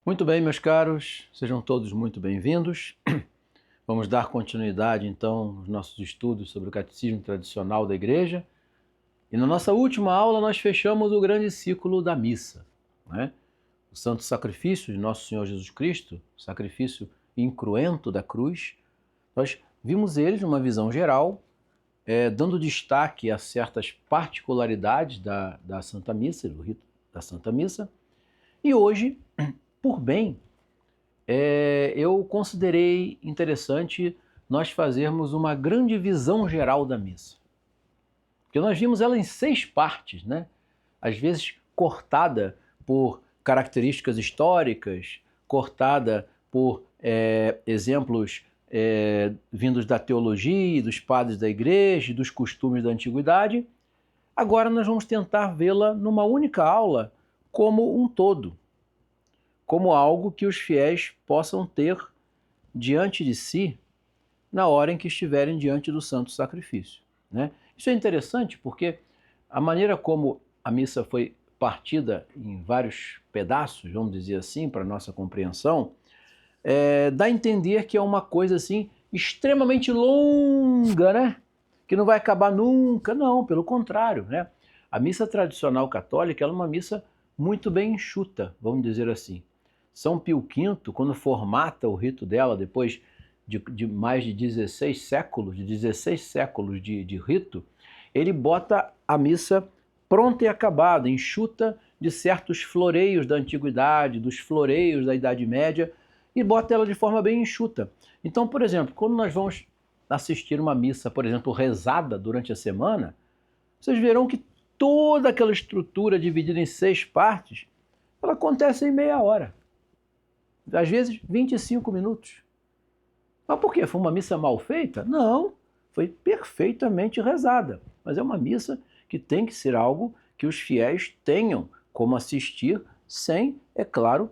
Muito bem, meus caros, sejam todos muito bem-vindos. Vamos dar continuidade, então, aos nossos estudos sobre o Catecismo Tradicional da Igreja. E na nossa última aula nós fechamos o grande ciclo da missa, né? O santo sacrifício de Nosso Senhor Jesus Cristo, o sacrifício incruento da cruz. Nós vimos ele numa visão geral, dando destaque a certas particularidades da Santa Missa, do rito da Santa Missa. E hoje, por bem, eu considerei interessante nós fazermos uma grande visão geral da missa. Porque nós vimos ela em 6 partes, né? Às vezes cortada por características históricas, cortada por exemplos vindos da teologia, dos padres da igreja, dos costumes da antiguidade. Agora nós vamos tentar vê-la numa única aula como um todo, como algo que os fiéis possam ter diante de si na hora em que estiverem diante do santo sacrifício, né? Isso é interessante porque a maneira como a missa foi partida em vários pedaços, vamos dizer assim, para a nossa compreensão, dá a entender que é uma coisa assim extremamente longa, né? Que não vai acabar nunca. Não, pelo contrário, né? A missa tradicional católica ela é uma missa muito bem enxuta, vamos dizer assim. São Pio V, quando formata o rito dela, depois de mais de 16 séculos de rito, ele bota a missa pronta e acabada, enxuta de certos floreios da antiguidade, dos floreios da Idade Média, e bota ela de forma bem enxuta. Então, por exemplo, quando nós vamos assistir uma missa, por exemplo, rezada durante a semana, vocês verão que toda aquela estrutura dividida em 6 partes, ela acontece em meia hora. Às vezes 25 minutos. Mas por quê? Foi uma missa mal feita? Não, foi perfeitamente rezada. Mas é uma missa que tem que ser algo que os fiéis tenham como assistir sem, é claro,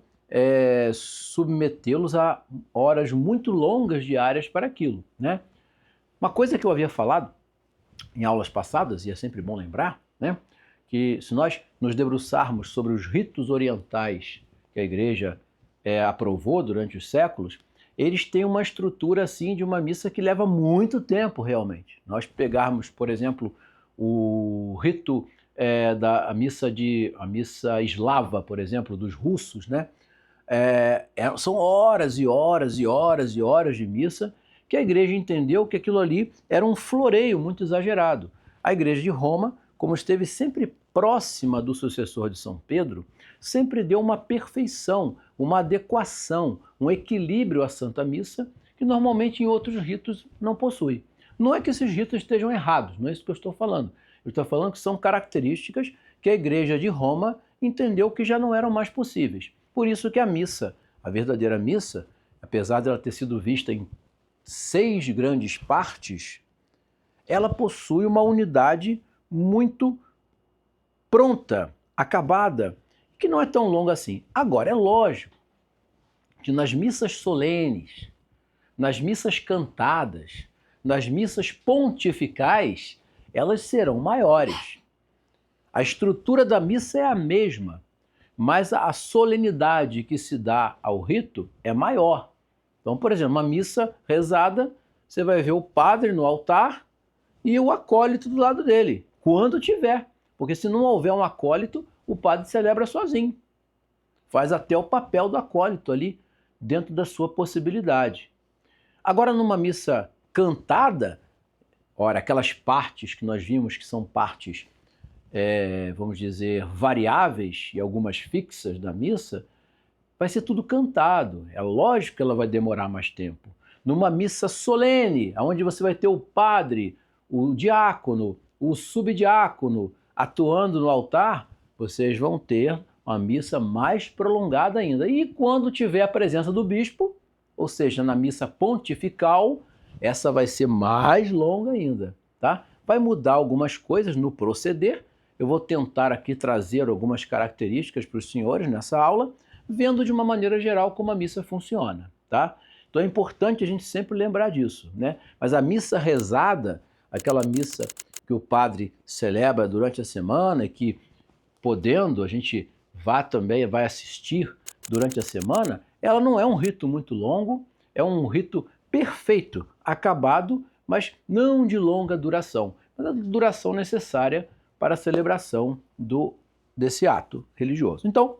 submetê-los a horas muito longas diárias para aquilo, né? Uma coisa que eu havia falado em aulas passadas, e é sempre bom lembrar, né? Que se nós nos debruçarmos sobre os ritos orientais que a Igreja aprovou durante os séculos, eles têm uma estrutura assim de uma missa que leva muito tempo realmente. Nós pegarmos, por exemplo, o rito da missa eslava, por exemplo, dos russos, né? São horas e horas e horas e horas de missa que a igreja entendeu que aquilo ali era um floreio muito exagerado. A igreja de Roma, como esteve sempre próxima do sucessor de São Pedro, sempre deu uma perfeição, uma adequação, um equilíbrio à Santa Missa, que normalmente em outros ritos não possui. Não é que esses ritos estejam errados, não é isso que eu estou falando. Eu estou falando que são características que a igreja de Roma entendeu que já não eram mais possíveis. Por isso que a missa, a verdadeira missa, apesar dela ter sido vista em 6 grandes partes, ela possui uma unidade muito pronta, acabada, que não é tão longa assim. Agora, é lógico que nas missas solenes, nas missas cantadas, nas missas pontificais, elas serão maiores. A estrutura da missa é a mesma, mas a solenidade que se dá ao rito é maior. Então, por exemplo, uma missa rezada, você vai ver o padre no altar e o acólito do lado dele, quando tiver. Porque se não houver um acólito, o padre celebra sozinho. Faz até o papel do acólito ali, dentro da sua possibilidade. Agora, numa missa cantada, ora, aquelas partes que nós vimos que são partes, vamos dizer, variáveis e algumas fixas da missa, vai ser tudo cantado. É lógico que ela vai demorar mais tempo. Numa missa solene, onde você vai ter o padre, o diácono, o subdiácono atuando no altar, vocês vão ter uma missa mais prolongada ainda. E quando tiver a presença do bispo, ou seja, na missa pontifical, essa vai ser mais longa ainda, tá? Vai mudar algumas coisas no proceder. Eu vou tentar aqui trazer algumas características para os senhores nessa aula, vendo de uma maneira geral como a missa funciona, tá? Então é importante a gente sempre lembrar disso, né? Mas a missa rezada, aquela missa que o padre celebra durante a semana e que, podendo, a gente vai assistir durante a semana, ela não é um rito muito longo, é um rito perfeito, acabado, mas não de longa duração, mas a duração necessária para a celebração desse ato religioso. Então,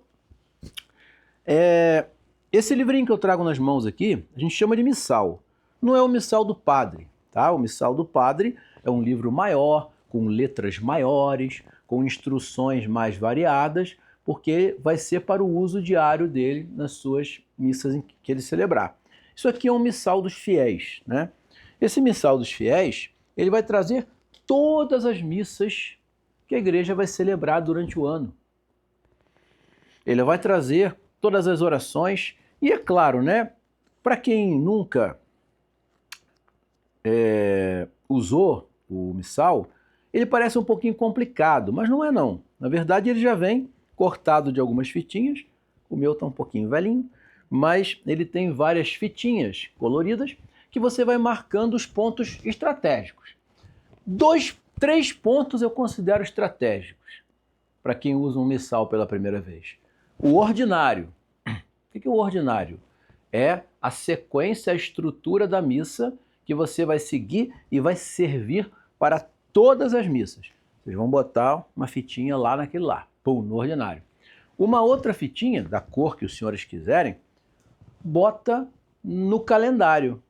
esse livrinho que eu trago nas mãos aqui, a gente chama de missal. Não é o missal do padre, tá? O missal do padre é um livro maior, com letras maiores, com instruções mais variadas, porque vai ser para o uso diário dele nas suas missas que ele celebrar. Isso aqui é um missal dos fiéis, né? Esse missal dos fiéis, ele vai trazer todas as missas que a igreja vai celebrar durante o ano. Ele vai trazer todas as orações e, é claro, né, para quem nunca usou o missal, ele parece um pouquinho complicado, mas não é não. Na verdade, ele já vem cortado de algumas fitinhas. O meu está um pouquinho velhinho, mas ele tem várias fitinhas coloridas que você vai marcando os pontos estratégicos. 3 pontos eu considero estratégicos para quem usa um missal pela primeira vez. O ordinário. O que é o ordinário? É a sequência, a estrutura da missa que você vai seguir e vai servir para todas as missas. Vocês vão botar uma fitinha lá naquele lá, no ordinário. Uma outra fitinha, da cor que os senhores quiserem, bota no calendário.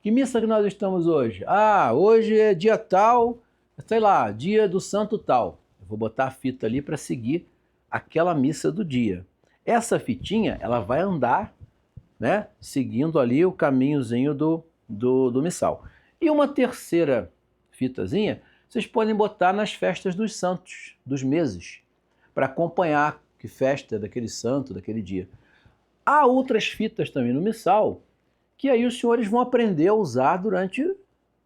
Que missa que nós estamos hoje? Ah, hoje é dia tal, sei lá, dia do santo tal. Eu vou botar a fita ali para seguir aquela missa do dia. Essa fitinha, ela vai andar, né, seguindo ali o caminhozinho do missal. E uma terceira fitazinha, vocês podem botar nas festas dos santos, dos meses, para acompanhar que festa daquele santo, daquele dia. Há outras fitas também no missal, que aí os senhores vão aprender a usar durante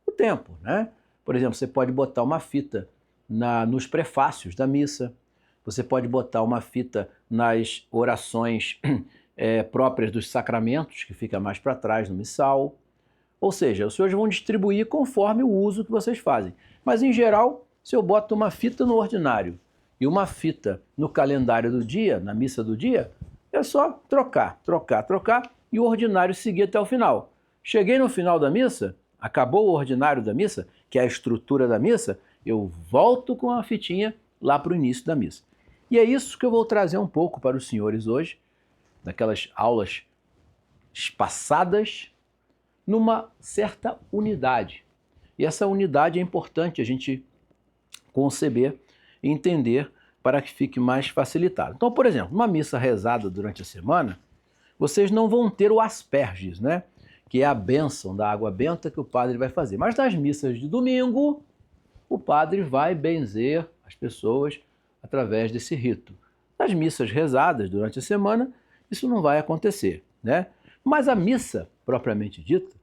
o tempo, né? Por exemplo, você pode botar uma fita nos prefácios da missa, você pode botar uma fita nas orações próprias dos sacramentos, que fica mais para trás no missal. Ou seja, os senhores vão distribuir conforme o uso que vocês fazem. Mas, em geral, se eu boto uma fita no ordinário e uma fita no calendário do dia, na missa do dia, é só trocar e o ordinário seguir até o final. Cheguei no final da missa, acabou o ordinário da missa, que é a estrutura da missa, eu volto com a fitinha lá para o início da missa. E é isso que eu vou trazer um pouco para os senhores hoje, daquelas aulas passadas, numa certa unidade. E essa unidade é importante a gente conceber e entender para que fique mais facilitado. Então, por exemplo, uma missa rezada durante a semana, vocês não vão ter o asperges, né? Que é a bênção da água benta que o padre vai fazer. Mas nas missas de domingo, o padre vai benzer as pessoas através desse rito. Nas missas rezadas durante a semana, isso não vai acontecer, né? Mas a missa, propriamente dita,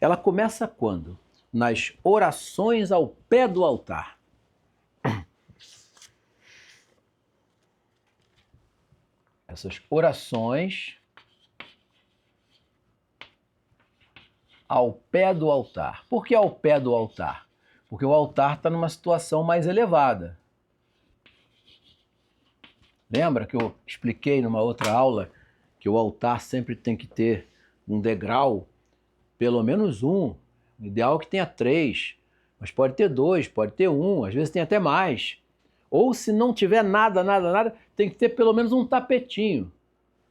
ela começa quando? Nas orações ao pé do altar. Essas orações ao pé do altar. Por que ao pé do altar? Porque o altar está numa situação mais elevada. Lembra que eu expliquei numa outra aula que o altar sempre tem que ter um degrau, pelo menos um. O ideal é que tenha 3, mas pode ter 2, pode ter 1, às vezes tem até mais. Ou se não tiver nada, tem que ter pelo menos um tapetinho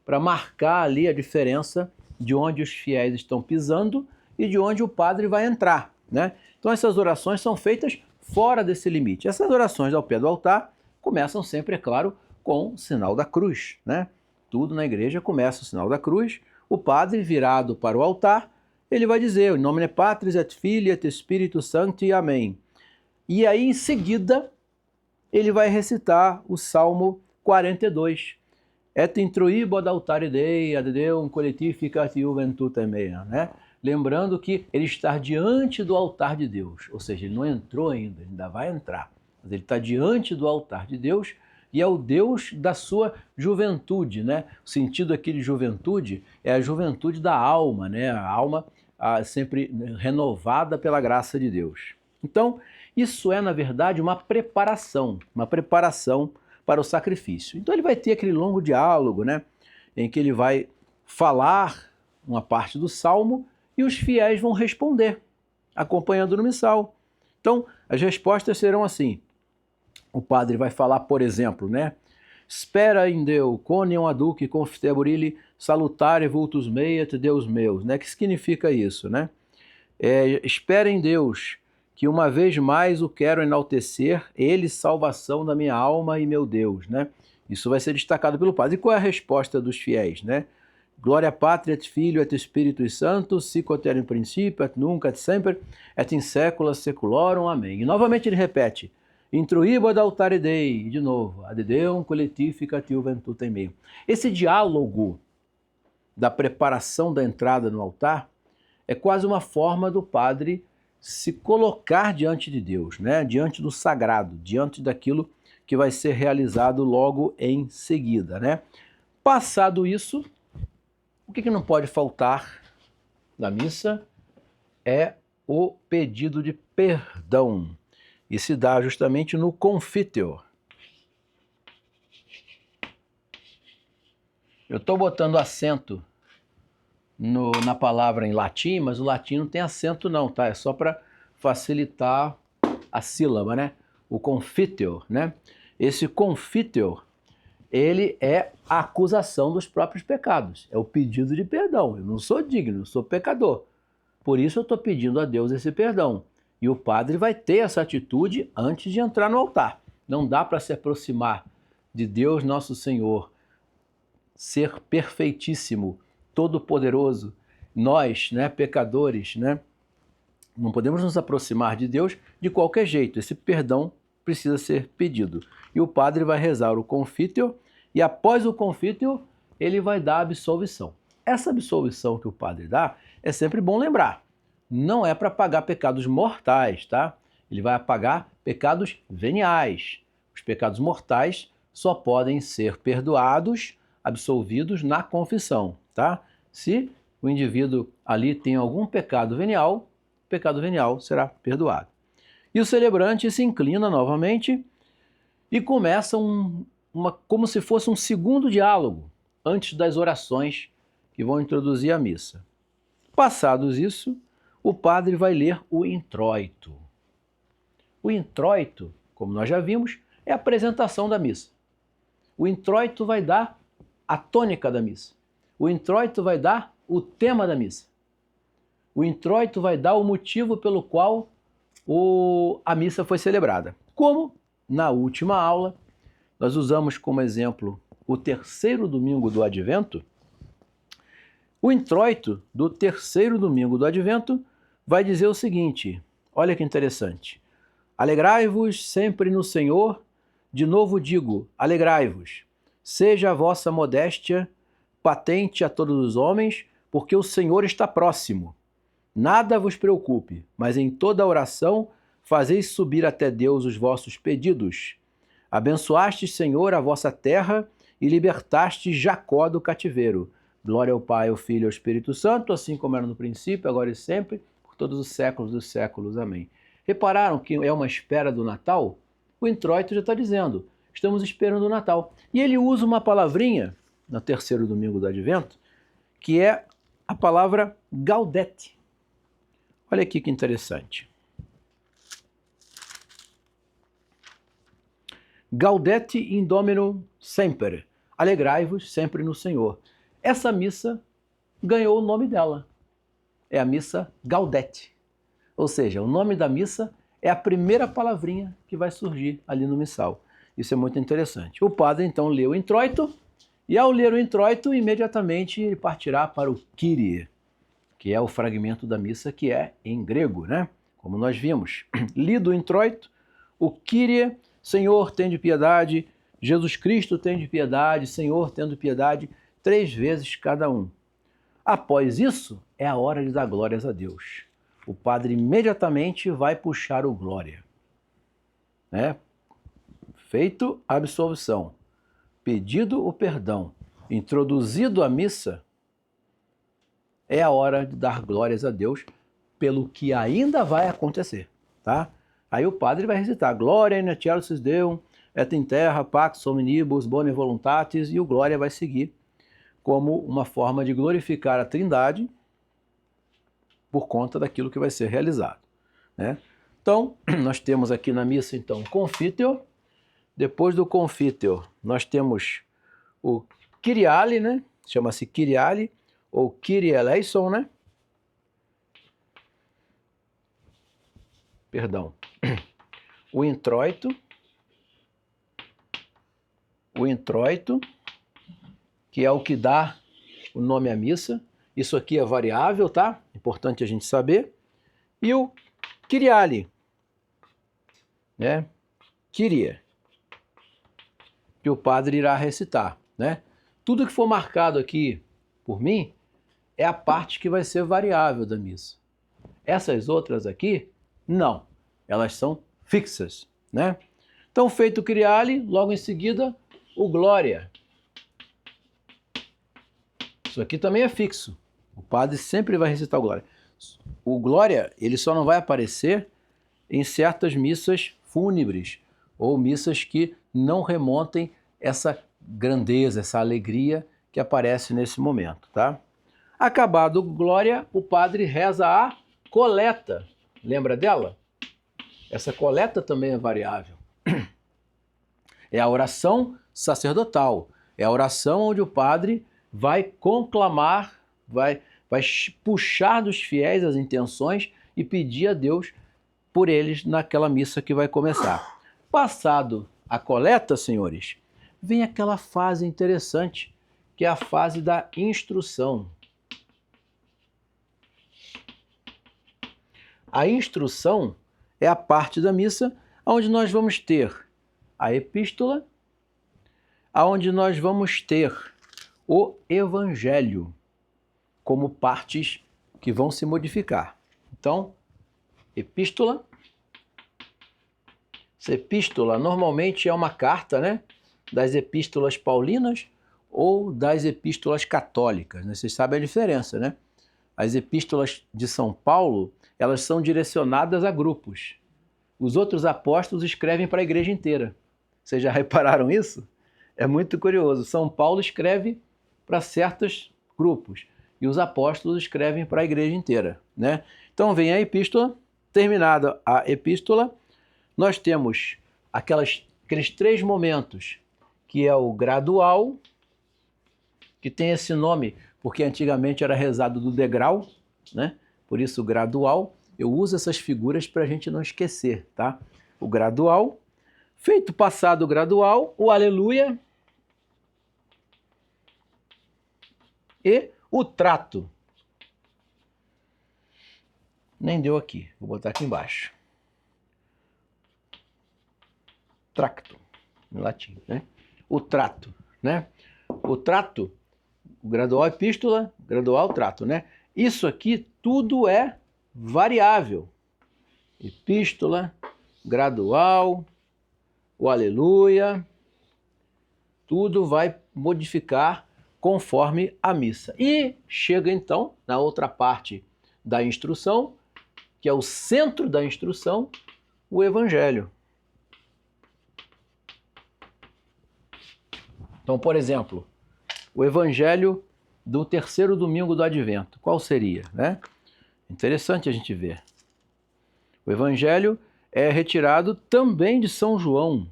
para marcar ali a diferença de onde os fiéis estão pisando e de onde o padre vai entrar, né? Então essas orações são feitas fora desse limite. Essas orações ao pé do altar começam sempre, é claro, com o sinal da cruz, né? Tudo na igreja começa o sinal da cruz. O padre, virado para o altar, ele vai dizer: "In nomine Patris et Filii et Spiritus Sancti, amém". E aí, em seguida, ele vai recitar o Salmo 42. Et intruibo ad altare Dei, ad Deum collectificat juventutem mea, né? Lembrando que ele está diante do altar de Deus, ou seja, ele não entrou ainda vai entrar, mas ele está diante do altar de Deus e é o Deus da sua juventude, né? O sentido aqui de juventude é a juventude da alma, né? A alma sempre renovada pela graça de Deus. Então, isso é, na verdade, uma preparação para o sacrifício. Então ele vai ter aquele longo diálogo, né? em que ele vai falar uma parte do salmo e os fiéis vão responder, acompanhando no missal. Então, as respostas serão assim. O padre vai falar, por exemplo, né? Spera in Deo, coniam aduc confiteburili, salutare vultus mei et Deus meus, né? Que significa isso, né? Espera em Deus, que uma vez mais o quero enaltecer, ele salvação da minha alma e meu Deus, né? Isso vai ser destacado pelo padre. E qual é a resposta dos fiéis, né? Glória Patri et Filho et Spiritus Santo, sic ut in principio et nunc et semper et in saecula saeculorum. Amém. E novamente ele repete: Intruibo ad altare Dei, de novo, ad Deum collectificatiu ventutem mei. Esse diálogo da preparação da entrada no altar é quase uma forma do padre se colocar diante de Deus, né? Diante do sagrado, diante daquilo que vai ser realizado logo em seguida, né? Passado isso, o que não pode faltar na missa é o pedido de perdão. E se dá justamente no Confiteor. Eu estou botando acento na palavra em latim, mas o latim não tem acento não, tá? É só para facilitar a sílaba, né? O Confiteor, né? Esse Confiteor, ele é a acusação dos próprios pecados, é o pedido de perdão. Eu não sou digno, eu sou pecador. Por isso eu estou pedindo a Deus esse perdão. E o padre vai ter essa atitude antes de entrar no altar. Não dá para se aproximar de Deus nosso Senhor, ser perfeitíssimo, todo-poderoso, nós, né, pecadores, né, não podemos nos aproximar de Deus de qualquer jeito. Esse perdão precisa ser pedido. E o padre vai rezar o Confiteor, e após o Confiteor, ele vai dar a absolvição. Essa absolvição que o padre dá, é sempre bom lembrar, não é para apagar pecados mortais, tá? Ele vai apagar pecados veniais. Os pecados mortais só podem ser perdoados, absolvidos na confissão, tá? Se o indivíduo ali tem algum pecado venial, o pecado venial será perdoado. E o celebrante se inclina novamente e começa como se fosse um segundo diálogo antes das orações que vão introduzir a missa. Passados isso, o padre vai ler o introito. O introito, como nós já vimos, é a apresentação da missa. O introito vai dar a tônica da missa. O introito vai dar o tema da missa. O introito vai dar o motivo pelo qual a missa foi celebrada. Como na última aula nós usamos como exemplo o terceiro domingo do Advento, o introito do terceiro domingo do Advento vai dizer o seguinte, olha que interessante: alegrai-vos sempre no Senhor, de novo digo, alegrai-vos, seja a vossa modéstia patente a todos os homens, porque o Senhor está próximo. Nada vos preocupe, mas em toda oração fazeis subir até Deus os vossos pedidos. Abençoastes, Senhor, a vossa terra e libertastes Jacó do cativeiro. Glória ao Pai, ao Filho e ao Espírito Santo, assim como era no princípio, agora e sempre, por todos os séculos dos séculos. Amém. Repararam que é uma espera do Natal? O introito já está dizendo, estamos esperando o Natal. E ele usa uma palavrinha, no terceiro domingo do Advento, que é a palavra gaudete. Olha aqui que interessante. Gaudete in Domino semper. Alegrai-vos sempre no Senhor. Essa missa ganhou o nome dela. É a missa Gaudete. Ou seja, o nome da missa é a primeira palavrinha que vai surgir ali no missal. Isso é muito interessante. O padre então lê o introito, e ao ler o introito, imediatamente ele partirá para o Kyrie, que é o fragmento da missa que é em grego, né? Como nós vimos. Lido o introito, o Kyrie, Senhor, tende piedade, Jesus Cristo, tende piedade, Senhor, tendo piedade, 3 vezes cada um. Após isso, é a hora de dar glórias a Deus. O padre imediatamente vai puxar o glória. Né? Feito a absolvição, pedido o perdão, introduzido a missa, é a hora de dar glórias a Deus pelo que ainda vai acontecer, tá? Aí o padre vai recitar Glória in excelsis Deum, et in terra pax omnibus bone voluntatis, e o glória vai seguir como uma forma de glorificar a Trindade por conta daquilo que vai ser realizado, né? Então, nós temos aqui na missa, então, Confiteor. Depois do Confiteor, nós temos o Kyriale, né? Chama-se Kyriale, ou Kyrie eleison, né? Perdão. O introito, que é o que dá o nome à missa. Isso aqui é variável, tá? Importante a gente saber. E o Kyriale, né? Kyrie, que o padre irá recitar, né? Tudo que for marcado aqui por mim é a parte que vai ser variável da missa. Essas outras aqui, não. Elas são fixas, né? Então, feito o Kyriale, logo em seguida, o Glória. Isso aqui também é fixo. O padre sempre vai recitar o Glória. O Glória, ele só não vai aparecer em certas missas fúnebres ou missas que não remontem essa grandeza, essa alegria que aparece nesse momento, tá? Acabado o Glória, o padre reza a coleta. Lembra dela? Essa coleta também é variável. É a oração sacerdotal. É a oração onde o padre vai conclamar, vai puxar dos fiéis as intenções e pedir a Deus por eles naquela missa que vai começar. Passado a coleta, senhores, vem aquela fase interessante, que é a fase da instrução. A instrução é a parte da missa onde nós vamos ter a epístola, onde nós vamos ter o evangelho como partes que vão se modificar. Então, epístola. Essa epístola normalmente é uma carta, né, das epístolas paulinas ou das epístolas católicas, né? Vocês sabem a diferença, né? As epístolas de São Paulo, elas são direcionadas a grupos. Os outros apóstolos escrevem para a igreja inteira. Vocês já repararam isso? É muito curioso. São Paulo escreve para certos grupos e os apóstolos escrevem para a igreja inteira, né? Então vem a epístola. Terminada a epístola, nós temos aqueles 3 momentos, que é o gradual, que tem esse nome porque antigamente era rezado do degrau, né? Por isso gradual. Eu uso essas figuras para a gente não esquecer, tá? O gradual. Feito passado o gradual, o aleluia e o trato. Nem deu aqui, vou botar aqui embaixo. Tracto, em latim, né? O trato, né? O trato, o gradual epístola, gradual trato, né? Isso aqui tudo é variável. Epístola, gradual, o aleluia, tudo vai modificar conforme a missa. E chega então na outra parte da instrução, que é o centro da instrução, o evangelho. Então, por exemplo, o evangelho do terceiro domingo do Advento, qual seria, né? Interessante a gente ver. O evangelho é retirado também de São João,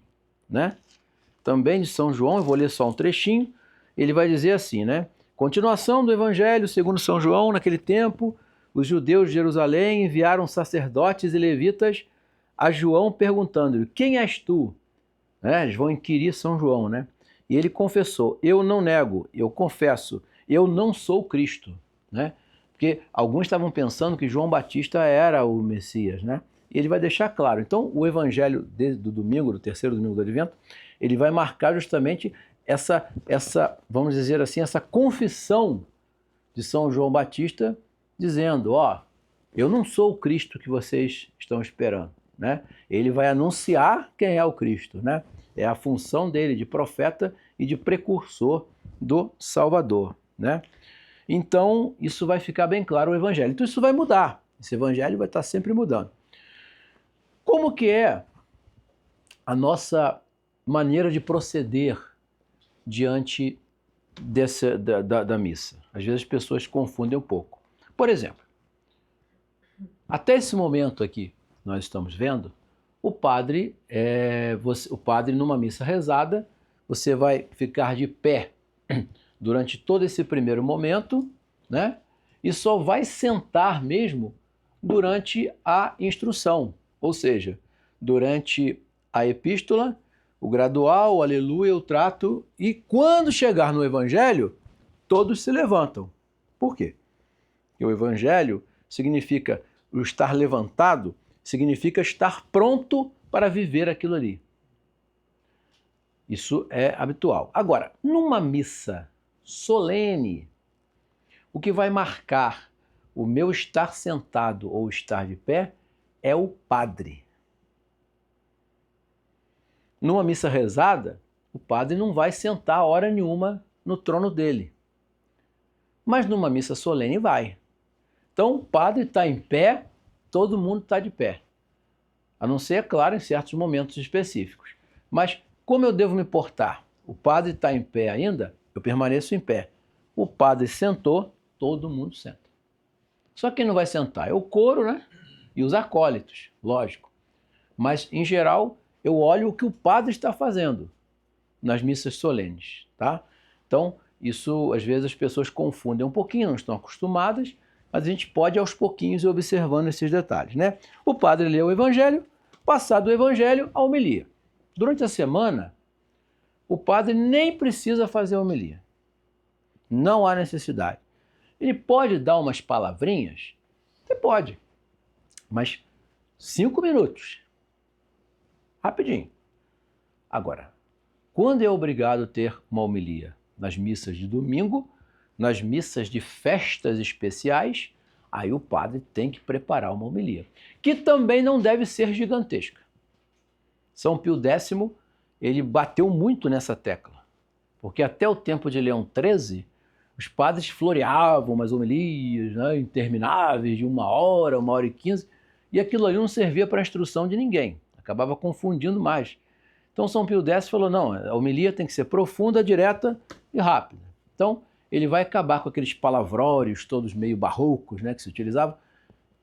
né? Também de São João, eu vou ler só um trechinho. Ele vai dizer assim, né? Continuação do evangelho segundo São João, naquele tempo, os judeus de Jerusalém enviaram sacerdotes e levitas a João perguntando-lhe: quem és tu? Né? Eles vão inquirir São João, né? E ele confessou: eu não nego, eu confesso, eu não sou Cristo, né? Porque alguns estavam pensando que João Batista era o Messias, né? E ele vai deixar claro. Então, o evangelho do domingo, do terceiro domingo do Advento, ele vai marcar justamente essa, vamos dizer assim, essa confissão de São João Batista, dizendo: ó, eu não sou o Cristo que vocês estão esperando, né? Ele vai anunciar quem é o Cristo, né? É a função dele de profeta e de precursor do Salvador, né? Então, isso vai ficar bem claro no evangelho. Então, isso vai mudar. Esse evangelho vai estar sempre mudando. Como que é a nossa maneira de proceder diante da missa. Às vezes as pessoas confundem um pouco. Por exemplo, até esse momento aqui, nós estamos vendo, o padre numa missa rezada, você vai ficar de pé durante todo esse primeiro momento, né? E só vai sentar mesmo durante a instrução, ou seja, durante a epístola, o gradual, o aleluia, o trato, e quando chegar no evangelho, todos se levantam. Por quê? Porque o evangelho significa o estar levantado, significa estar pronto para viver aquilo ali. Isso é habitual. Agora, numa missa solene, o que vai marcar o meu estar sentado ou estar de pé é o padre. Numa missa rezada, o padre não vai sentar hora nenhuma no trono dele. Mas numa missa solene vai. Então o padre está em pé, todo mundo está de pé. A não ser, é claro, em certos momentos específicos. Mas como eu devo me portar? O padre está em pé ainda, eu permaneço em pé. O padre sentou, todo mundo senta. Só quem não vai sentar é o coro, né? E os acólitos, lógico. Mas, em geral, eu olho o que o padre está fazendo nas missas solenes, tá? Então, isso, às vezes, as pessoas confundem um pouquinho, não estão acostumadas, mas a gente pode, aos pouquinhos, ir observando esses detalhes, né? O padre lê o evangelho, passado o evangelho, a homilia. Durante a semana, o padre nem precisa fazer a homilia. Não há necessidade. Ele pode dar umas palavrinhas? Você pode. Mas 5 minutos. Rapidinho. Agora, quando é obrigado a ter uma homilia? Nas missas de domingo, nas missas de festas especiais, aí o padre tem que preparar uma homilia, que também não deve ser gigantesca. São Pio X, ele bateu muito nessa tecla, porque até o tempo de Leão XIII, os padres floreavam umas homilias, né, intermináveis, de 1 hora, 1 hora e 15, e aquilo ali não servia para a instrução de ninguém, acabava confundindo mais. Então São Pio X falou, não, a homilia tem que ser profunda, direta e rápida. Então ele vai acabar com aqueles palavrórios todos meio barrocos, né, que se utilizavam,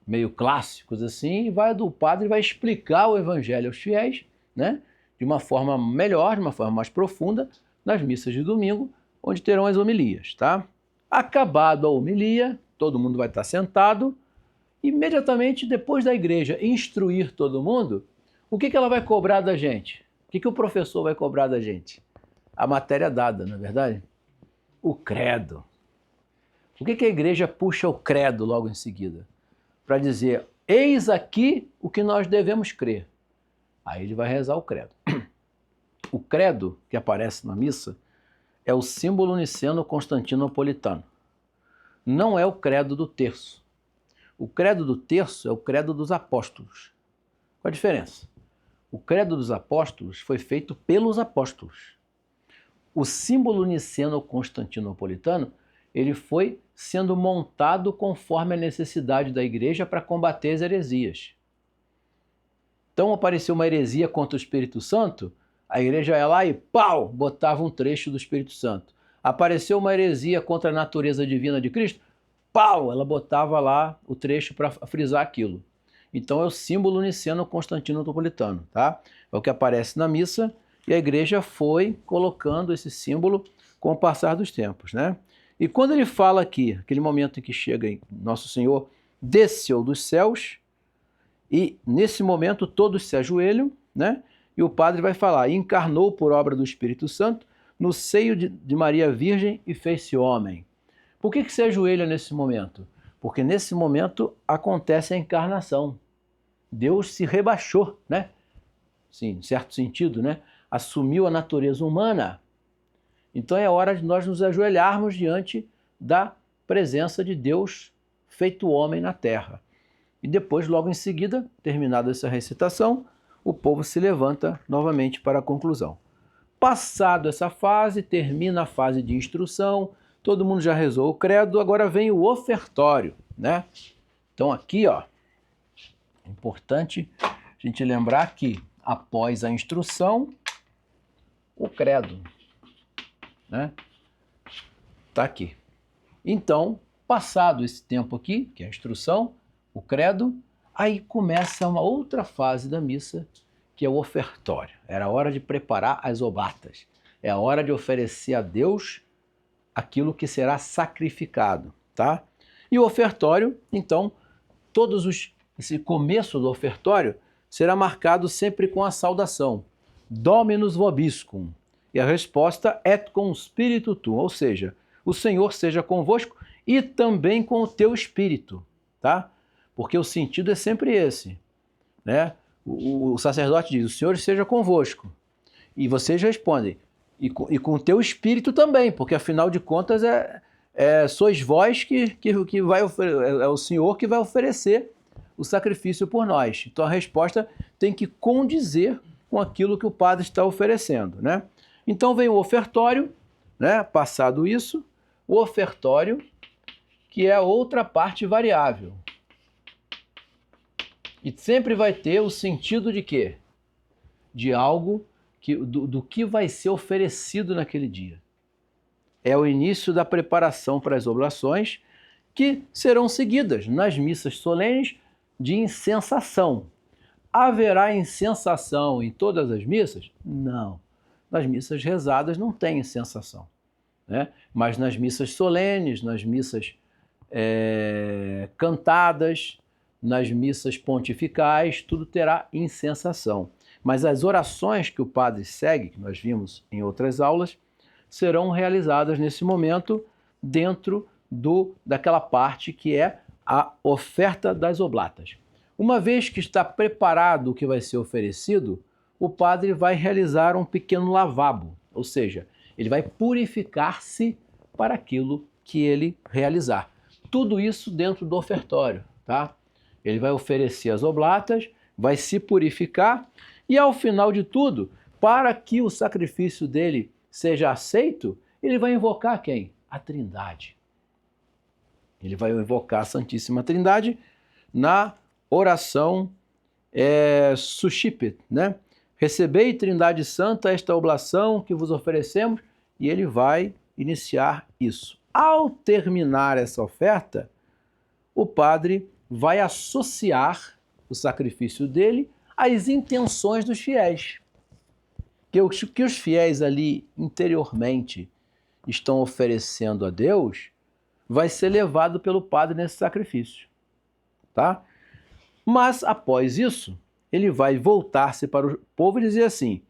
meio clássicos assim, e o padre vai explicar o evangelho aos fiéis, né, de uma forma melhor, de uma forma mais profunda, nas missas de domingo, onde terão as homilias, tá? Acabado a homilia, todo mundo vai estar sentado, imediatamente depois da igreja instruir todo mundo, o que ela vai cobrar da gente? O que o professor vai cobrar da gente? A matéria dada, não é verdade? O credo. Por que a igreja puxa o credo logo em seguida? Para dizer, eis aqui o que nós devemos crer. Aí ele vai rezar o credo. O credo que aparece na missa é o símbolo niceno-constantinopolitano. Não é o credo do terço. O credo do terço é o credo dos apóstolos. Qual a diferença? O credo dos apóstolos foi feito pelos apóstolos. O símbolo niceno-constantinopolitano, ele foi sendo montado conforme a necessidade da igreja para combater as heresias. Então apareceu uma heresia contra o Espírito Santo, a igreja ia lá e pau, botava um trecho do Espírito Santo. Apareceu uma heresia contra a natureza divina de Cristo, pau, ela botava lá o trecho para frisar aquilo. Então é o símbolo niceno-constantinopolitano, tá? É o que aparece na missa e a igreja foi colocando esse símbolo com o passar dos tempos, né? E quando ele fala aqui, aquele momento em que chega Nosso Senhor desceu dos céus, e nesse momento todos se ajoelham, né? E o padre vai falar, encarnou por obra do Espírito Santo no seio de Maria Virgem e fez-se homem. Por que se ajoelha nesse momento? Porque nesse momento acontece a encarnação. Deus se rebaixou, né? Sim, em certo sentido, né? Assumiu a natureza humana. Então é hora de nós nos ajoelharmos diante da presença de Deus feito homem na terra. E depois, logo em seguida, terminada essa recitação, o povo se levanta novamente para a conclusão. Passado essa fase, termina a fase de instrução, todo mundo já rezou o credo, agora vem o ofertório, né? Então aqui, ó, é importante a gente lembrar que após a instrução, o credo, né? Está aqui. Então, passado esse tempo aqui, que é a instrução, o credo, aí começa uma outra fase da missa, que é o ofertório. Era a hora de preparar as oblatas. É a hora de oferecer a Deus aquilo que será sacrificado, tá? E o ofertório, então, esse começo do ofertório será marcado sempre com a saudação Dominus vobiscum. E a resposta et cum spiritu tuum, ou seja, o Senhor seja convosco e também com o teu espírito, tá? Porque o sentido é sempre esse, né? O sacerdote diz, o Senhor esteja convosco. E vocês respondem, e com o teu espírito também, porque afinal de contas sois vós que vai é o Senhor que vai oferecer o sacrifício por nós. Então a resposta tem que condizer com aquilo que o padre está oferecendo, né? Então vem o ofertório, né? Passado isso, o ofertório, que é a outra parte variável. E sempre vai ter o sentido de quê? De algo do que vai ser oferecido naquele dia. É o início da preparação para as oblações, que serão seguidas nas missas solenes de incensação. Haverá incensação em todas as missas? Não. Nas missas rezadas não tem incensação, né? Mas nas missas solenes, nas missas cantadas, nas missas pontificais, tudo terá incensação. Mas as orações que o padre segue, que nós vimos em outras aulas, serão realizadas nesse momento dentro daquela parte que é a oferta das oblatas. Uma vez que está preparado o que vai ser oferecido, o padre vai realizar um pequeno lavabo, ou seja, ele vai purificar-se para aquilo que ele realizar. Tudo isso dentro do ofertório, tá? Ele vai oferecer as oblatas, vai se purificar e ao final de tudo, para que o sacrifício dele seja aceito, ele vai invocar quem? A Trindade. Ele vai invocar a Santíssima Trindade na oração Suscipit, né? Recebei, Trindade Santa, esta oblação que vos oferecemos, e ele vai iniciar isso. Ao terminar essa oferta, o padre vai associar o sacrifício dele às intenções dos fiéis. Que os fiéis ali interiormente estão oferecendo a Deus vai ser levado pelo padre nesse sacrifício, tá? Mas após isso, ele vai voltar-se para o povo e dizer assim: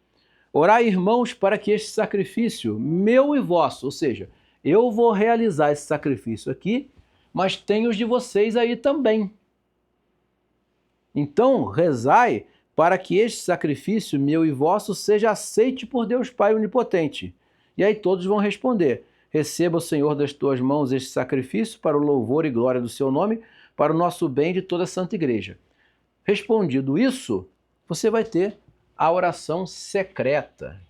orai, irmãos, para que este sacrifício, meu e vosso, ou seja, eu vou realizar esse sacrifício aqui, mas tem os de vocês aí também. Então, rezai para que este sacrifício, meu e vosso, seja aceite por Deus Pai Onipotente. E aí todos vão responder: receba, o Senhor, das tuas mãos este sacrifício para o louvor e glória do seu nome, para o nosso bem de toda a Santa Igreja. Respondido isso, você vai ter a oração secreta.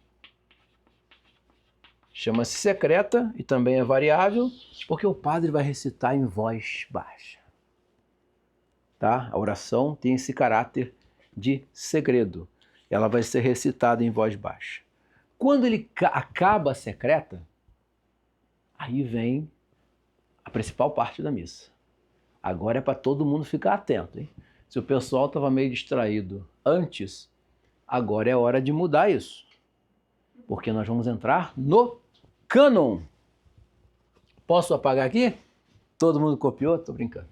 Chama-se secreta e também é variável, porque o padre vai recitar em voz baixa. Tá? A oração tem esse caráter de segredo. Ela vai ser recitada em voz baixa. Quando ele acaba a secreta, aí vem a principal parte da missa. Agora é para todo mundo ficar atento, hein? Se o pessoal estava meio distraído antes, agora é hora de mudar isso. Porque nós vamos entrar no cânon. Posso apagar aqui? Todo mundo copiou? Tô brincando.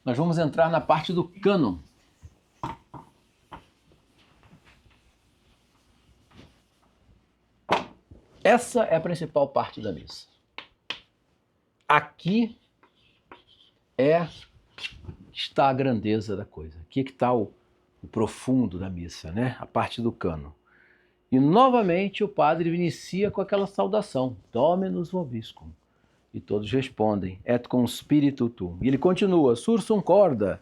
Nós vamos entrar na parte do cânon. Essa é a principal parte da missa. Aqui está a grandeza da coisa. Aqui que está o profundo da missa, né? A parte do cânon. E novamente o padre inicia com aquela saudação, Dominus vobiscum. E todos respondem, et cum spiritu tuum. E ele continua, sursum corda.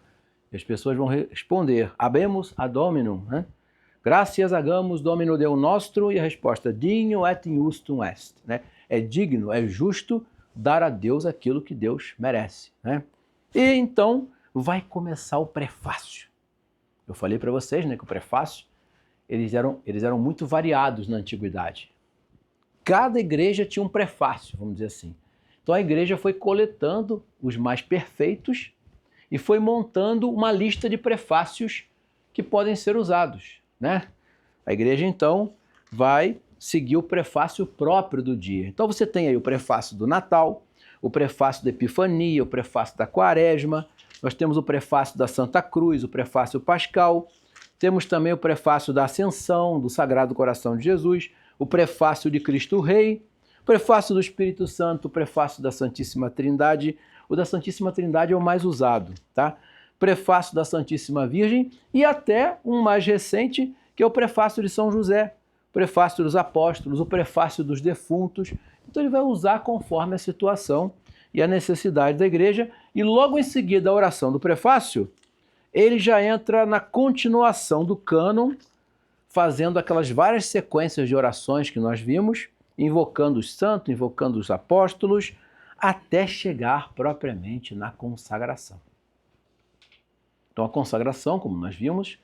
E as pessoas vão responder, habemus ad Dominum, né? Gracias hagamos Domino Deus nostro. E a resposta, digno et injustum est, né? É digno, é justo dar a Deus aquilo que Deus merece, né? E então vai começar o prefácio. Eu falei para vocês, né, que o prefácio, eles eram muito variados na antiguidade. cada igreja tinha um prefácio, vamos dizer assim. Então a igreja foi coletando os mais perfeitos e foi montando uma lista de prefácios que podem ser usados, né? A igreja, então, vai seguir o prefácio próprio do dia. Então você tem aí o prefácio do Natal, o prefácio da Epifania, o prefácio da Quaresma, nós temos o prefácio da Santa Cruz, o prefácio pascal, temos também o prefácio da Ascensão, do Sagrado Coração de Jesus, o prefácio de Cristo Rei, o prefácio do Espírito Santo, o prefácio da Santíssima Trindade. O da Santíssima Trindade é o mais usado, tá? Prefácio da Santíssima Virgem e até um mais recente, que é o prefácio de São José, o prefácio dos apóstolos, o prefácio dos defuntos. Então ele vai usar conforme a situação e a necessidade da igreja. E logo em seguida a oração do prefácio, ele já entra na continuação do cânon, fazendo aquelas várias sequências de orações que nós vimos, invocando os santos, invocando os apóstolos, até chegar propriamente na consagração. Então a consagração, como nós vimos,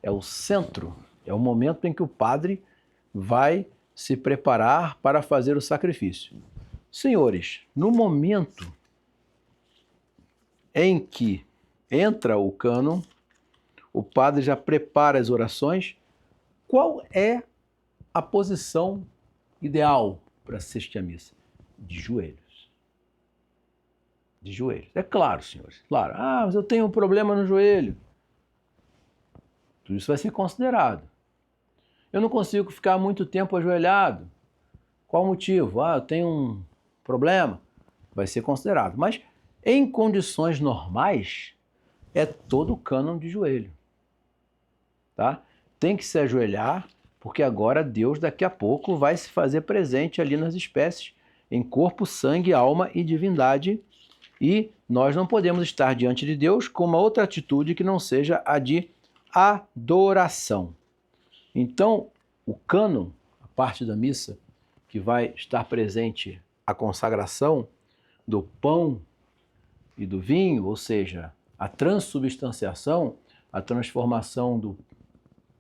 é o centro, é o momento em que o padre vai se preparar para fazer o sacrifício. Senhores, no momento em que entra o cânon, o padre já prepara as orações. Qual é a posição ideal para assistir à missa? De joelhos. De joelhos. É claro, senhores, claro. Ah, mas eu tenho um problema no joelho. Tudo isso vai ser considerado. Eu não consigo ficar muito tempo ajoelhado. Qual o motivo? Ah, eu tenho um problema. Vai ser considerado. Mas em condições normais, é todo o cânon de joelho. Tá? Tem que se ajoelhar, porque agora Deus daqui a pouco vai se fazer presente ali nas espécies, em corpo, sangue, alma e divindade, e nós não podemos estar diante de Deus com uma outra atitude que não seja a de adoração. Então, o cânon, a parte da missa, que vai estar presente a consagração do pão e do vinho, ou seja, a transubstanciação, a transformação do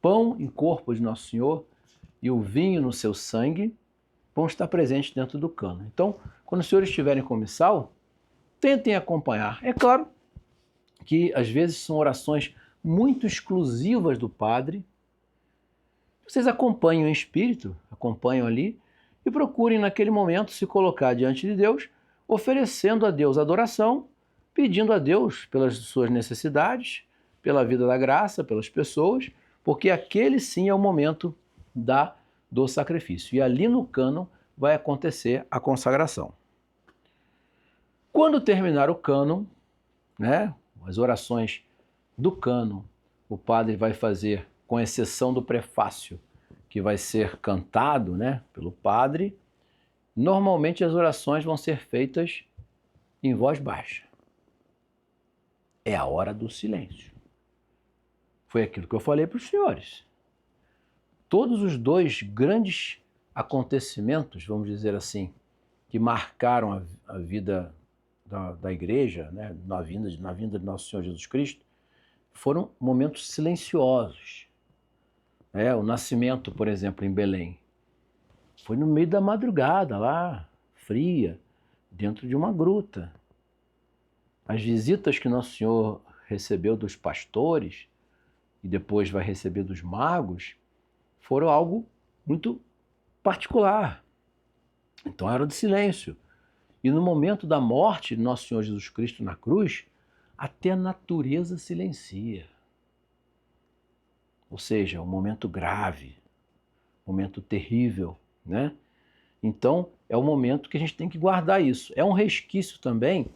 pão em corpo de Nosso Senhor e o vinho no seu sangue, vão estar presentes dentro do cânon. Então, quando os senhores estiverem com missal, tentem acompanhar. É claro que às vezes são orações muito exclusivas do padre. Vocês acompanham em espírito, acompanham ali e procurem naquele momento se colocar diante de Deus, oferecendo a Deus adoração, pedindo a Deus pelas suas necessidades, pela vida da graça, pelas pessoas, porque aquele sim é o momento do sacrifício. E ali no cânon vai acontecer a consagração. Quando terminar o cânon, né, as orações do cânon, o padre vai fazer, com exceção do prefácio, que vai ser cantado, né, pelo padre. Normalmente as orações vão ser feitas em voz baixa. É a hora do silêncio. Foi aquilo que eu falei para os senhores. Todos os dois grandes acontecimentos, vamos dizer assim, que marcaram a vida da igreja, né, na vinda de Nosso Senhor Jesus Cristo, foram momentos silenciosos. O nascimento, por exemplo, em Belém, foi no meio da madrugada, lá, fria, dentro de uma gruta. As visitas que Nosso Senhor recebeu dos pastores e depois vai receber dos magos foram algo muito particular. Então era de silêncio. E no momento da morte de Nosso Senhor Jesus Cristo na cruz, até a natureza silencia. Ou seja, um momento grave, um momento terrível, né? Então, é o momento que a gente tem que guardar isso. É um resquício também,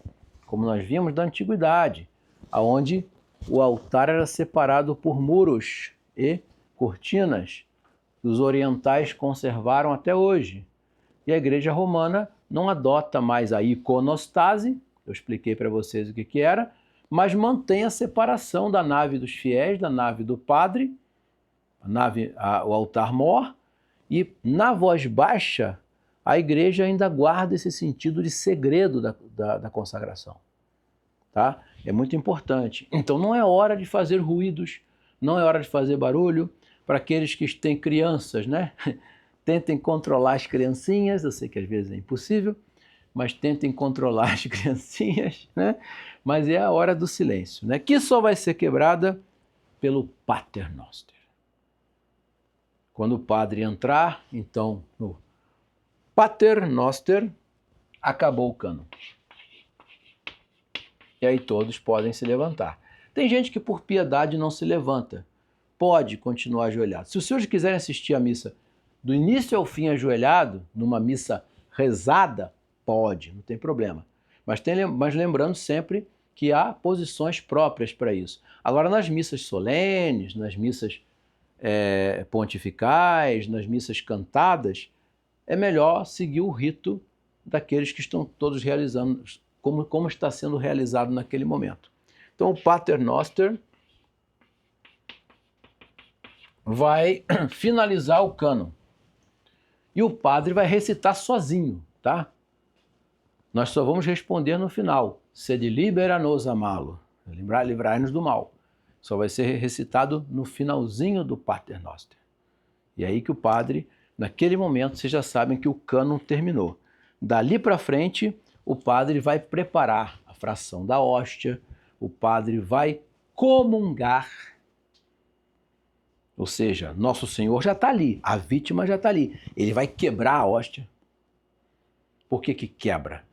como nós vimos, da antiguidade, onde o altar era separado por muros e cortinas. Os orientais conservaram até hoje. E a Igreja Romana não adota mais a iconostase, eu expliquei para vocês o que era, mas mantém a separação da nave dos fiéis, da nave do padre, o altar-mor, e na voz baixa, a igreja ainda guarda esse sentido de segredo da consagração. Tá? É muito importante. Então não é hora de fazer ruídos, não é hora de fazer barulho. Para aqueles que têm crianças, né? Tentem controlar as criancinhas, eu sei que às vezes é impossível, mas tentem controlar as criancinhas, né? Mas é a hora do silêncio, né? Que só vai ser quebrada pelo Pater Noster. Quando o padre entrar, então, no Pater Noster, acabou o cânon. E aí todos podem se levantar. Tem gente que por piedade não se levanta. Pode continuar ajoelhado. Se os senhores quiserem assistir a missa do início ao fim ajoelhado, numa missa rezada, pode, não tem problema. Mas lembrando sempre que há posições próprias para isso. Agora, nas missas solenes, nas missas pontificais, nas missas cantadas, é melhor seguir o rito daqueles que estão todos realizando, como está sendo realizado naquele momento. Então, o Pater Noster vai finalizar o cânon. E o padre vai recitar sozinho, tá? Nós só vamos responder no final. Sede libera nos amalo. Livrai-nos do mal. Só vai ser recitado no finalzinho do Pater Noster. E aí que o padre, naquele momento, vocês já sabem que o cânon terminou. Dali para frente, o padre vai preparar a fração da hóstia, o padre vai comungar. Ou seja, Nosso Senhor já está ali, a vítima já está ali. Ele vai quebrar a hóstia. Por que que quebra?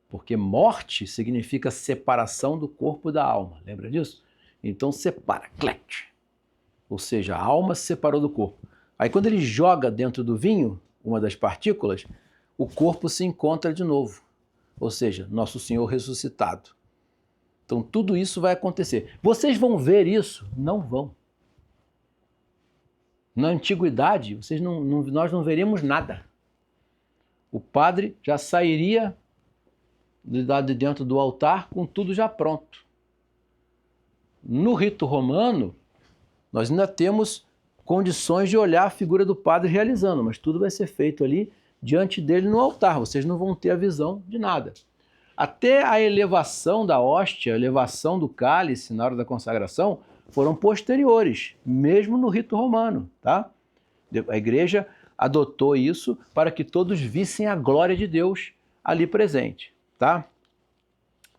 Porque morte significa separação do corpo da alma. Lembra disso? Então separa, clete. Ou seja, a alma se separou do corpo. Aí quando ele joga dentro do vinho, uma das partículas, o corpo se encontra de novo. Ou seja, Nosso Senhor ressuscitado. Então tudo isso vai acontecer. Vocês vão ver isso? Não vão. Na antiguidade, nós não veríamos nada. O padre já sairia de dentro do altar com tudo já pronto. No rito romano, nós ainda temos condições de olhar a figura do padre realizando, mas tudo vai ser feito ali diante dele no altar. Vocês não vão ter a visão de nada. Até a elevação da hóstia, a elevação do cálice na hora da consagração, foram posteriores, mesmo no rito romano, tá? A igreja adotou isso para que todos vissem a glória de Deus ali presente, tá?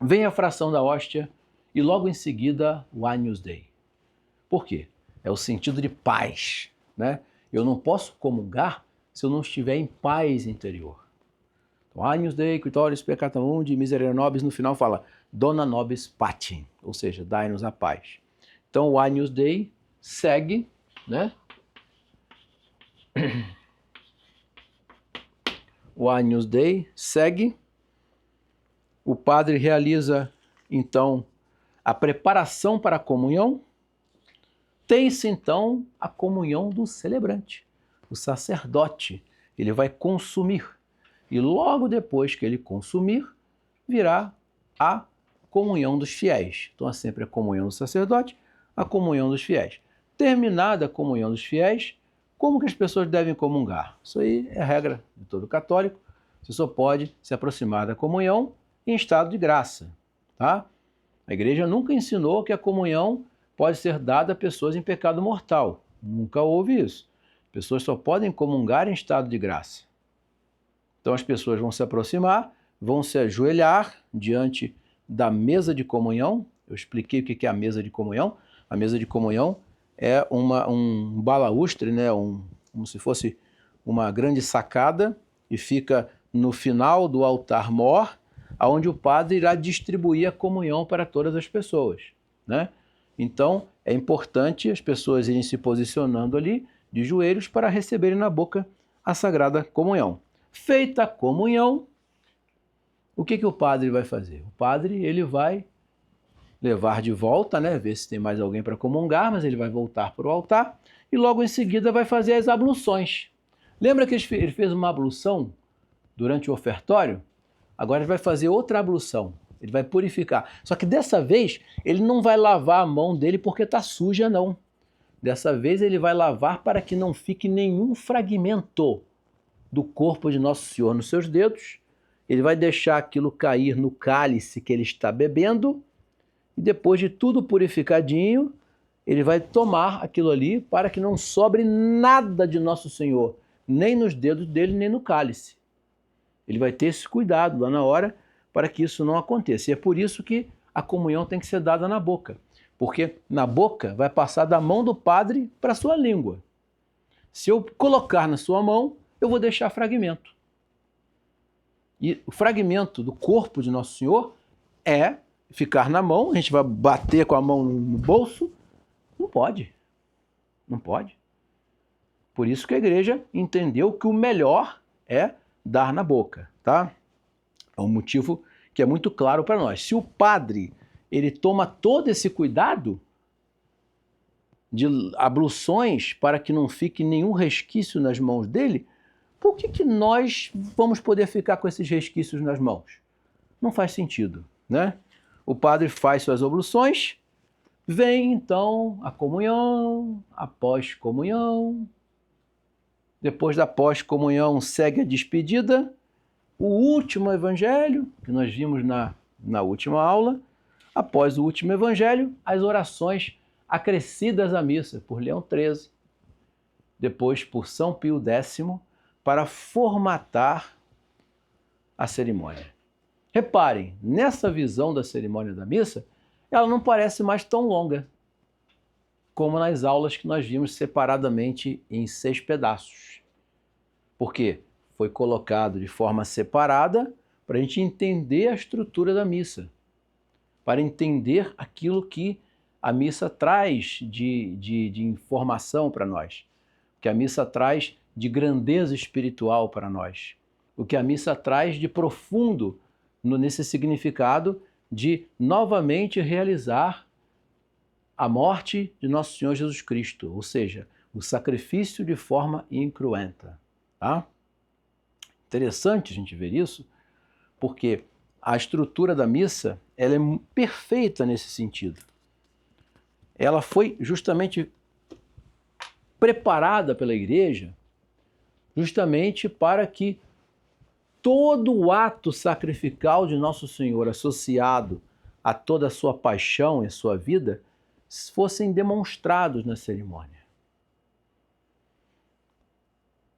Vem a fração da hóstia e logo em seguida o Agnus Dei. Por quê? É o sentido de paz, né? Eu não posso comungar se eu não estiver em paz interior. Então, Agnus Dei, quitoris peccata mundi, miserere nobis, no final fala Dona nobis patim, ou seja, dai-nos a paz. Então o Agnus Dei segue, né? O Agnus Dei segue. O padre realiza, então, a preparação para a comunhão. Tem-se, então, a comunhão do celebrante. O sacerdote, ele vai consumir. E logo depois que ele consumir, virá a comunhão dos fiéis. Então, é sempre a comunhão do sacerdote, a comunhão dos fiéis. Terminada a comunhão dos fiéis, como que as pessoas devem comungar? Isso aí é a regra de todo católico. Você só pode se aproximar da comunhão em estado de graça, tá? A igreja nunca ensinou que a comunhão pode ser dada a pessoas em pecado mortal. Nunca houve isso. Pessoas só podem comungar em estado de graça. Então as pessoas vão se aproximar, vão se ajoelhar diante da mesa de comunhão. Eu expliquei o que é a mesa de comunhão. A mesa de comunhão é um balaústre, né? Como se fosse uma grande sacada, e fica no final do altar-mor, onde o padre irá distribuir a comunhão para todas as pessoas, né? Então, é importante as pessoas irem se posicionando ali, de joelhos, para receberem na boca a Sagrada Comunhão. Feita a comunhão, o que o padre vai fazer? O padre, ele vai levar de volta, né? Ver se tem mais alguém para comungar, mas ele vai voltar para o altar e logo em seguida vai fazer as abluções. Lembra que ele fez uma ablução durante o ofertório? Agora ele vai fazer outra ablução. Ele vai purificar. Só que dessa vez ele não vai lavar a mão dele porque está suja, não. Dessa vez ele vai lavar para que não fique nenhum fragmento do corpo de Nosso Senhor nos seus dedos. Ele vai deixar aquilo cair no cálice que ele está bebendo. E depois de tudo purificadinho, ele vai tomar aquilo ali para que não sobre nada de Nosso Senhor, nem nos dedos dele, nem no cálice. Ele vai ter esse cuidado lá na hora para que isso não aconteça. E é por isso que a comunhão tem que ser dada na boca. Porque na boca vai passar da mão do padre para a sua língua. Se eu colocar na sua mão, eu vou deixar fragmento. E o fragmento do corpo de Nosso Senhor é ficar na mão, a gente vai bater com a mão no bolso. Não pode. Não pode. Por isso que a igreja entendeu que o melhor é dar na boca, tá? É um motivo que é muito claro para nós. Se o padre, ele toma todo esse cuidado de abluções para que não fique nenhum resquício nas mãos dele, por que nós vamos poder ficar com esses resquícios nas mãos? Não faz sentido, né? O padre faz suas abluções, vem então a comunhão, a pós-comunhão. Depois da pós-comunhão segue a despedida, o último evangelho, que nós vimos na última aula. Após o último evangelho, as orações acrescidas à missa por Leão XIII, depois por São Pio X, para formatar a cerimônia. Reparem, nessa visão da cerimônia da missa, ela não parece mais tão longa como nas aulas que nós vimos separadamente em 6 pedaços. Por quê? Foi colocado de forma separada para a gente entender a estrutura da missa, para entender aquilo que a missa traz de informação para nós, o que a missa traz de grandeza espiritual para nós, o que a missa traz de profundo nesse significado de novamente realizar a morte de Nosso Senhor Jesus Cristo, ou seja, o sacrifício de forma incruenta. Tá? Interessante a gente ver isso, porque a estrutura da missa ela é perfeita nesse sentido. Ela foi justamente preparada pela igreja justamente para que todo o ato sacrificial de Nosso Senhor associado a toda a sua paixão e a sua vida fossem demonstrados na cerimônia.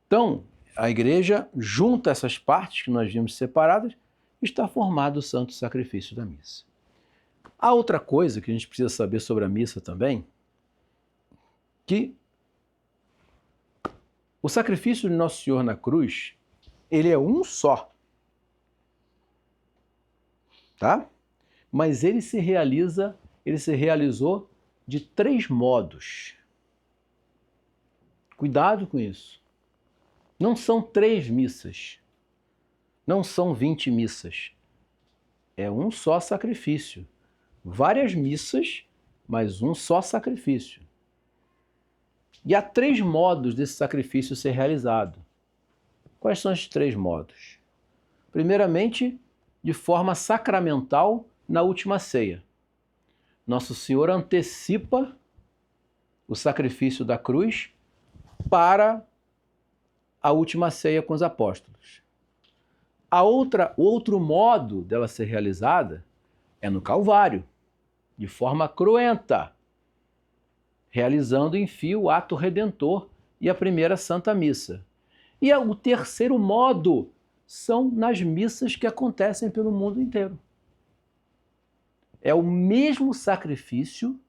Então, a igreja junta essas partes que nós vimos separadas e está formado o santo sacrifício da missa. Há outra coisa que a gente precisa saber sobre a missa também, que o sacrifício de Nosso Senhor na cruz, ele é um só, tá? Mas ele se realizou de 3 modos. Cuidado com isso. Não são 3 missas, não são 20 missas. É um só sacrifício. Várias missas, mas um só sacrifício. E há 3 modos desse sacrifício ser realizado. Quais são esses 3 modos? Primeiramente, de forma sacramental na última ceia. Nosso Senhor antecipa o sacrifício da cruz para a última ceia com os apóstolos. Outro modo dela ser realizada é no Calvário, de forma cruenta, realizando, enfim, o ato redentor e a primeira Santa Missa. E o terceiro modo são nas missas que acontecem pelo mundo inteiro. É o mesmo sacrifício,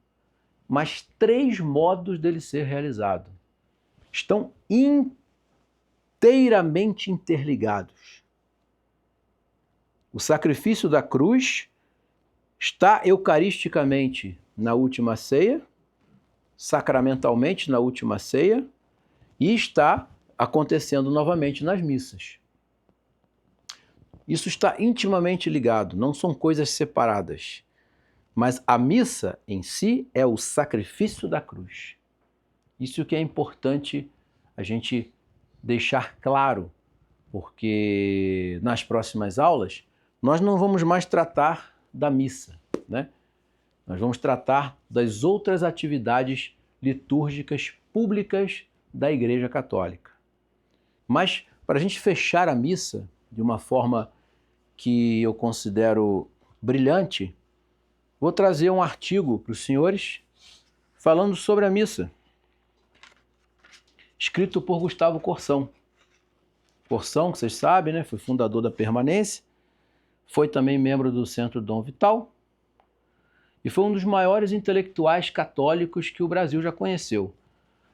mas 3 modos dele ser realizado. Estão inteiramente interligados. O sacrifício da cruz está eucaristicamente na última ceia, sacramentalmente na última ceia, e está acontecendo novamente nas missas. Isso está intimamente ligado, não são coisas separadas. Mas a missa em si é o sacrifício da cruz. Isso que é importante a gente deixar claro, porque nas próximas aulas nós não vamos mais tratar da missa, né? Nós vamos tratar das outras atividades litúrgicas públicas da Igreja Católica. Mas, para a gente fechar a missa de uma forma que eu considero brilhante, vou trazer um artigo para os senhores falando sobre a missa, escrito por Gustavo Corsão. Corsão, que vocês sabem, né? Foi fundador da Permanência, foi também membro do Centro Dom Vital e foi um dos maiores intelectuais católicos que o Brasil já conheceu.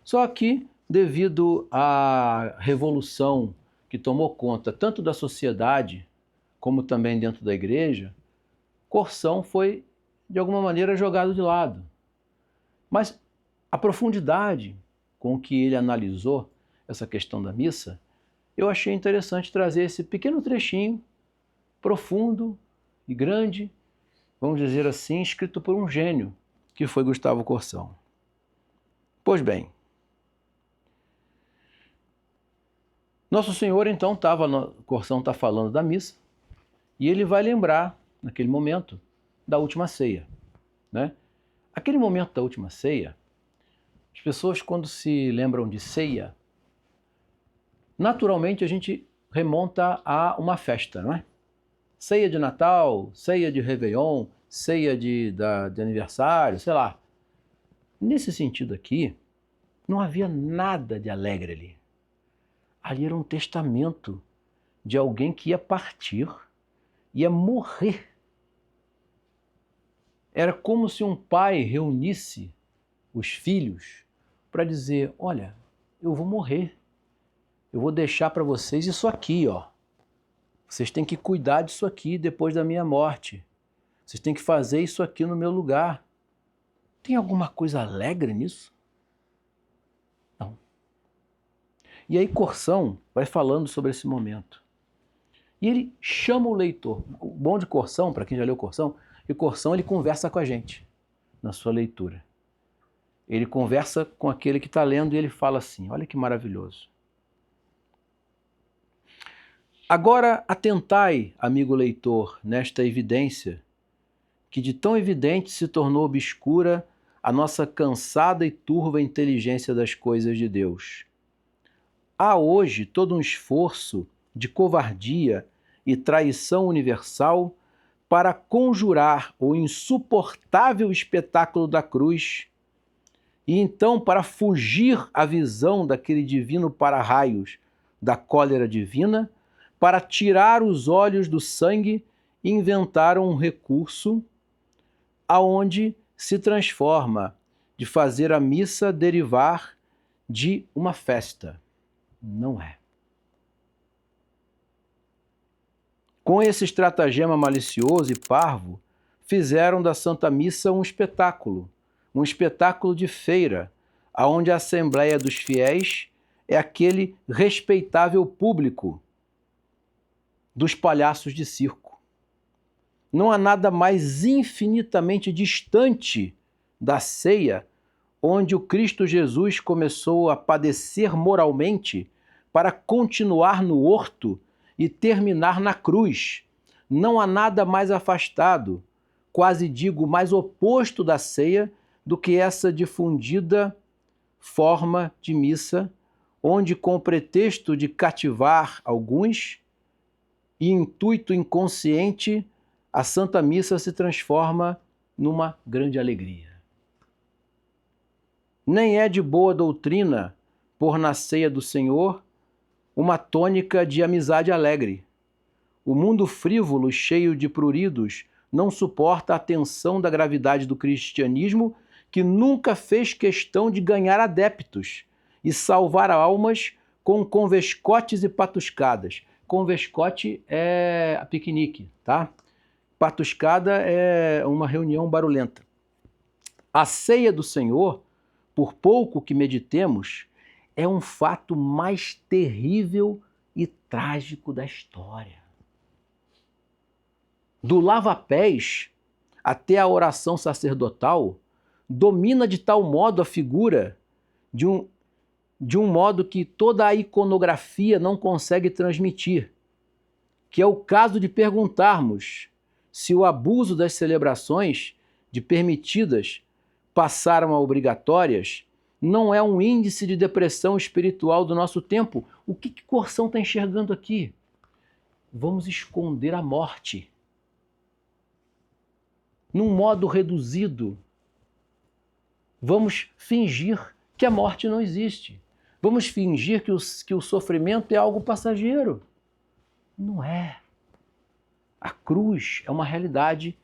Só que, devido à revolução que tomou conta tanto da sociedade como também dentro da igreja, Corsão foi, de alguma maneira, jogado de lado. Mas a profundidade com que ele analisou essa questão da missa, eu achei interessante trazer esse pequeno trechinho, profundo e grande, vamos dizer assim, escrito por um gênio, que foi Gustavo Corsão. Pois bem, Nosso Senhor, então, Corsão está falando da missa, e ele vai lembrar, naquele momento, da última ceia, né? Aquele momento da última ceia, as pessoas, quando se lembram de ceia, naturalmente a gente remonta a uma festa, não é? Ceia de Natal, ceia de Réveillon, ceia de aniversário, sei lá. Nesse sentido aqui, não havia nada de alegre ali. Ali era um testamento de alguém que ia partir, ia morrer. Era como se um pai reunisse os filhos para dizer, olha, eu vou morrer, eu vou deixar para vocês isso aqui, ó. Vocês têm que cuidar disso aqui depois da minha morte. Vocês têm que fazer isso aqui no meu lugar. Tem alguma coisa alegre nisso? Não. E aí Corsão vai falando sobre esse momento. E ele chama o leitor. O bom de Corsão, para quem já leu Corsão, e Corsão ele conversa com a gente na sua leitura. Ele conversa com aquele que está lendo e ele fala assim, olha que maravilhoso. Agora atentai, amigo leitor, nesta evidência, que de tão evidente se tornou obscura a nossa cansada e turva inteligência das coisas de Deus. Há hoje todo um esforço de covardia e traição universal para conjurar o insuportável espetáculo da cruz e então para fugir à visão daquele divino para-raios da cólera divina, para tirar os olhos do sangue, inventaram um recurso aonde se transforma de fazer a missa derivar de uma festa. Não é. Com esse estratagema malicioso e parvo, fizeram da Santa Missa um espetáculo de feira, aonde a Assembleia dos Fiéis é aquele respeitável público dos palhaços de circo. Não há nada mais infinitamente distante da ceia, onde o Cristo Jesus começou a padecer moralmente para continuar no horto e terminar na cruz. Não há nada mais afastado, quase digo mais oposto da ceia, do que essa difundida forma de missa, onde com o pretexto de cativar alguns e intuito inconsciente, a Santa Missa se transforma numa grande alegria. Nem é de boa doutrina pôr na ceia do Senhor uma tônica de amizade alegre. O mundo frívolo, cheio de pruridos, não suporta a tensão da gravidade do cristianismo, que nunca fez questão de ganhar adeptos e salvar almas com convescotes e patuscadas. Convescote é a piquenique, tá? Patuscada é uma reunião barulhenta. A ceia do Senhor, por pouco que meditemos, é um fato mais terrível e trágico da história. Do lava-pés até a oração sacerdotal, domina de tal modo a figura, de um modo que toda a iconografia não consegue transmitir, que é o caso de perguntarmos se o abuso das celebrações de permitidas passaram a obrigatórias não é um índice de depressão espiritual do nosso tempo. O que Corsão está enxergando aqui? Vamos esconder a morte. Num modo reduzido, vamos fingir que a morte não existe. Vamos fingir que o sofrimento é algo passageiro. Não é. A cruz é uma realidade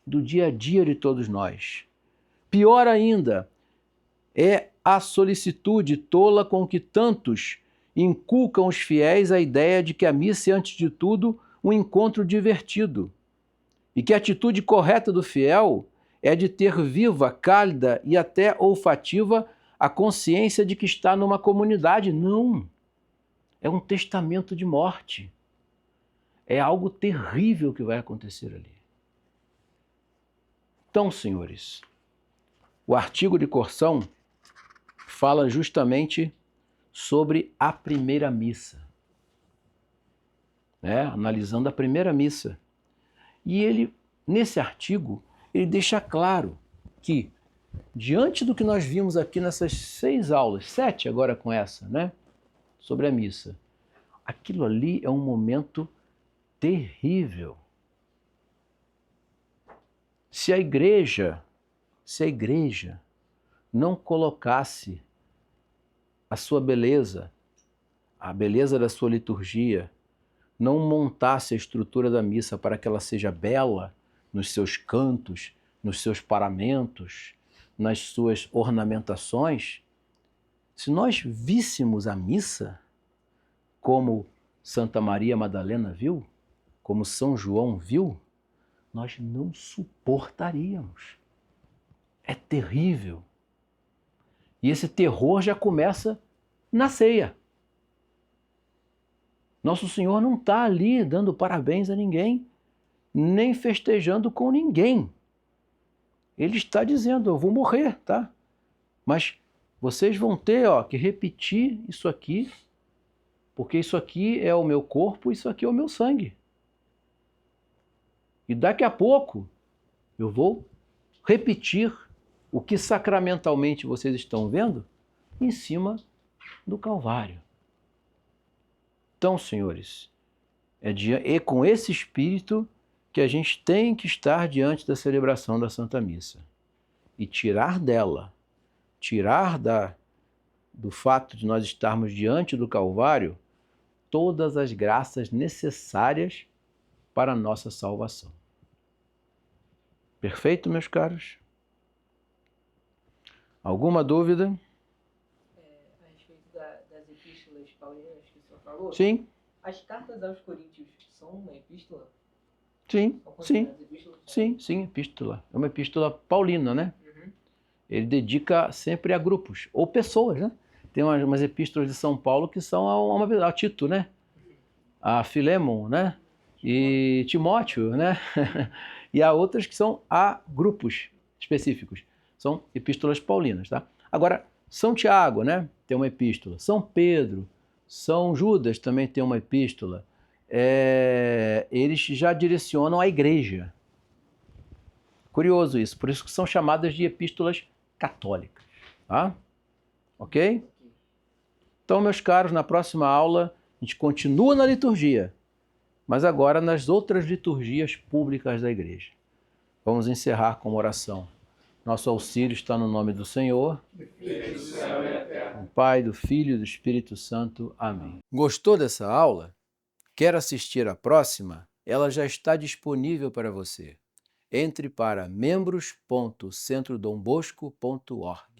do dia a dia de todos nós. Pior ainda, é a solicitude tola com que tantos inculcam os fiéis a ideia de que a missa é, antes de tudo, um encontro divertido e que a atitude correta do fiel é de ter viva, cálida e até olfativa a consciência de que está numa comunidade. Não! É um testamento de morte. É algo terrível que vai acontecer ali. Então, senhores, o artigo de Corsão fala justamente sobre a primeira missa, né? Analisando a primeira missa. E ele, nesse artigo, ele deixa claro que, diante do que nós vimos aqui nessas 6 aulas, 7 agora com essa, né? Sobre a missa, aquilo ali é um momento terrível. Se a igreja não colocasse a sua beleza, a beleza da sua liturgia, não montasse a estrutura da missa para que ela seja bela nos seus cantos, nos seus paramentos, nas suas ornamentações, se nós víssemos a missa como Santa Maria Madalena viu, como São João viu, nós não suportaríamos. É terrível. E esse terror já começa na ceia. Nosso Senhor não está ali dando parabéns a ninguém, nem festejando com ninguém. Ele está dizendo, eu vou morrer, tá? Mas vocês vão ter que repetir isso aqui, porque isso aqui é o meu corpo, isso aqui é o meu sangue. E daqui a pouco eu vou repetir o que sacramentalmente vocês estão vendo em cima do Calvário. Então, senhores, é com esse espírito que a gente tem que estar diante da celebração da Santa Missa e tirar do fato de nós estarmos diante do Calvário todas as graças necessárias para a nossa salvação. Perfeito, meus caros? Alguma dúvida? A respeito das epístolas paulinas que o senhor falou? Sim. As cartas aos Coríntios são uma epístola? Sim, sim, Epístolas? sim, epístola. É uma epístola paulina, né? Uhum. Ele dedica sempre a grupos, ou pessoas, né? Tem umas epístolas de São Paulo que são a Tito, né? A Filemon, né? E Timóteo, né? E há outras que são a grupos específicos. São epístolas paulinas, tá? Agora, São Tiago, né? Tem uma epístola. São Pedro, São Judas também tem uma epístola. Eles já direcionam a igreja. Curioso isso, por isso que são chamadas de epístolas católicas, tá? Ok? Então, meus caros, na próxima aula a gente continua na liturgia, mas agora nas outras liturgias públicas da igreja. Vamos encerrar com uma oração. Nosso auxílio está no nome do Senhor, do céu e da terra. Do Pai, do Filho e do Espírito Santo. Amém. Gostou dessa aula? Quer assistir a próxima? Ela já está disponível para você. Entre para membros.centrodombosco.org.